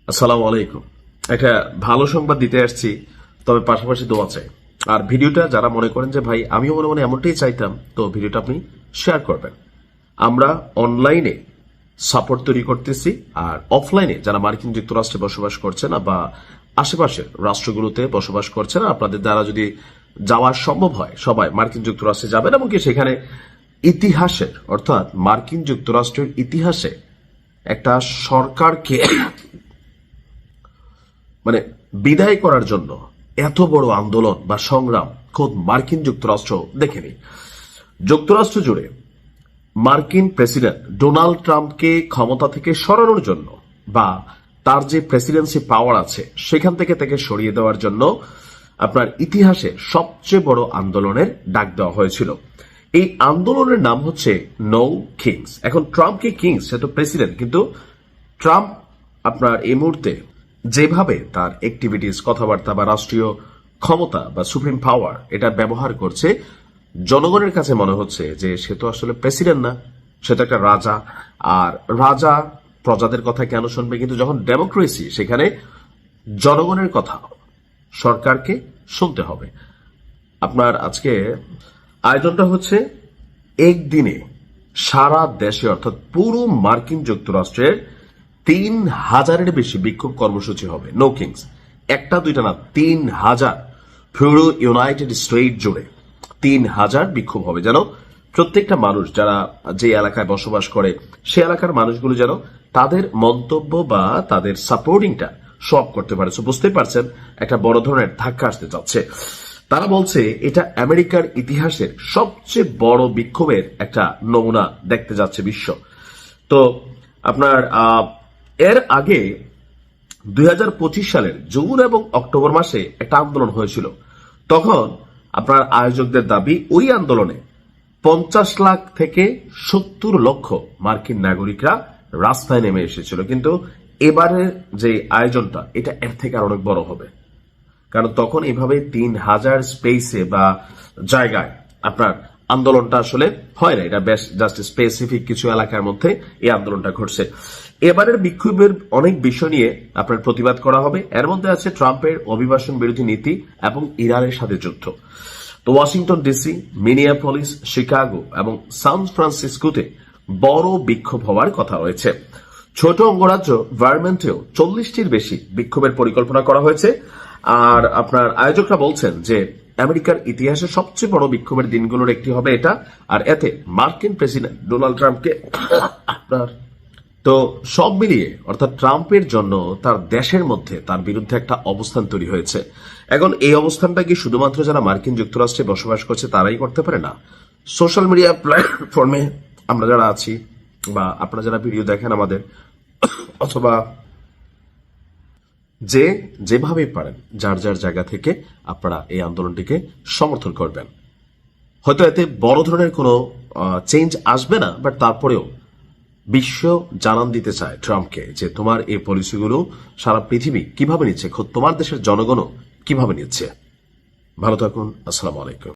আসসালামু আলাইকুম। একটা ভালো সংবাদ দিতে আসছি, তবে পাশাপাশি দোয়া চাই। আর ভিডিওটা যারা মনে করেন যে ভাই আমিও মনে মনে এমনটাই চাইতাম, তো ভিডিওটা আপনি শেয়ার করবেন। আমরা অনলাইনে সাপোর্ট তৈরি করতেছি, আর অফলাইনে যারা মার্কিন যুক্তরাষ্ট্রে বসবাস করছে না বা আশেপাশের রাষ্ট্রগুলোতে বসবাস করছে না, আপনাদের দ্বারা যদি যাওয়া সম্ভব হয় সবাই মার্কিন যুক্তরাষ্ট্রে যাবেন, এবং কি সেখানে ইতিহাসের অর্থাৎ মার্কিন যুক্তরাষ্ট্রের ইতিহাসে একটা সরকারকে মানে বিদায় করার জন্য এত বড় আন্দোলন বা সংগ্রাম খোদ মার্কিন যুক্তরাষ্ট্র দেখেনি। যুক্তরাষ্ট্র জুড়ে মার্কিন প্রেসিডেন্ট ডোনাল্ড ট্রাম্পকে ক্ষমতা থেকে সরানোর জন্য বা তার যে প্রেসিডেন্সি পাওয়ার আছে সেখান থেকে তাকে সরিয়ে দেওয়ার জন্য আপনার ইতিহাসে সবচেয়ে বড় আন্দোলনের ডাক দেওয়া হয়েছিল। এই আন্দোলনের নাম হচ্ছে নো কিংস। এখন ট্রাম্পকে কিংস, সে তো প্রেসিডেন্ট, কিন্তু ট্রাম্প আপনার এই মুহূর্তে যেভাবে তার অ্যাক্টিভিটিস, কথাবার্তা বা রাষ্ট্রীয় ক্ষমতা বা সুপ্রিম পাওয়ার এটা ব্যবহার করছে, জনগণের কাছে মনে হচ্ছে যে সে তো আসলে প্রেসিডেন্ট না, সে তো একটা রাজা। আর রাজা প্রজাদের কথা কেন শুনবে? কিন্তু যখন ডেমোক্রেসি, সেখানে জনগণের কথা সরকারকে শুনতে হবে। আপনার আজকে আয়োজনটা হচ্ছে একদিনে সারা দেশে অর্থাৎ পুরো মার্কিন যুক্তরাষ্ট্রের ৩,০০০-এর বেশি বিক্ষোভ কর্মসূচি হবে। নো কিংস, একটা দুইটা না, ৩,০০০ পুরো ইউনাইটেড স্টেট জুড়ে ৩,০০০ বিক্ষোভ হবে, যেন প্রত্যেকটা মানুষ যারা যে এলাকায় বসবাস করে সে এলাকার মানুষগুলো যেন তাদের মন্তব্য বা তাদের সাপোর্টিংটা সব করতে পারে। বুঝতেই পারছেন একটা বড় ধরনের ধাক্কা আসতে যাচ্ছে। তারা বলছে এটা আমেরিকার ইতিহাসের সবচেয়ে বড় বিক্ষোভের একটা নমুনা দেখতে যাচ্ছে বিশ্ব। তো আপনার এর আগে ২০২৫ সালের জুন এবং অক্টোবর মাসে একটা আন্দোলন হয়েছিল। তখন আপনার আয়োজকদের দাবি ওই আন্দোলনে ৫০ লাখ থেকে ৭০ লক্ষ মার্কিন নাগরিকরা রাস্তায় নেমে এসেছিল। কিন্তু এবারের যে আয়োজনটা এটা এর থেকে আর অনেক বড় হবে, কারণ তখন এইভাবে ৩,০০০ স্পেসে বা জায়গায় আপনার আন্দোলনটা আসলে হয় না। এটা বেশ জাস্ট স্পেসিফিক কিছু এলাকার মধ্যে এই আন্দোলনটা ঘটছে। এবারের বিক্ষোভের অনেক বিষয় নিয়ে আপনার প্রতিবাদ করা হবে। এর মধ্যে আছে ট্রাম্পের অভিবাসন বিরোধী নীতি এবং ইরানের সাথে যুদ্ধ। তো ওয়াশিংটন ডিসি, মিনিয়াপলিস, শিকাগো এবং সান ফ্রান্সিসকোতে বড় বিক্ষোভ হওয়ার কথা রয়েছে। ছোট অঙ্গরাজ্য ভার্মন্টেও ৪০টির বেশি বিক্ষোভের পরিকল্পনা করা হয়েছে। আর আপনার আয়োজকরা বলছেন যে আমেরিকার ইতিহাসে সবচেয়ে বড় বিক্ষোভের দিনগুলোর একটি হবে এটা, আর এতে মার্কিন প্রেসিডেন্ট ডোনাল্ড ট্রাম্পকে আপনার তো সব মিলিয়ে অর্থাৎ ট্রাম্পের জন্য তার দেশের মধ্যে তার বিরুদ্ধে একটা অবস্থান তৈরি হয়েছে। এখন এই অবস্থানটা কি শুধুমাত্র যারা মার্কিন যুক্তরাষ্ট্রে বসবাস করছে তারাই করতে পারে? না, সোশ্যাল মিডিয়া প্ল্যাটফর্মে আমরা যারা আছি বা আপনারা যারা ভিডিও দেখেন আমাদের, অথবা যে যেভাবে পারেন যার যার জায়গা থেকে আপনারা এই আন্দোলনটিকে সমর্থন করবেন। হয়তো এতে বড় ধরনের কোনো চেঞ্জ আসবে না, বাট তারপরেও বিশ্ব জানান দিতে চায় ট্রাম্পকে যে তোমার এই পলিসিগুলো সারা পৃথিবী কিভাবে নিচ্ছে, খোদ তোমার দেশের জনগণও কিভাবে নিচ্ছে। ভালো থাকুন। আসসালামু আলাইকুম।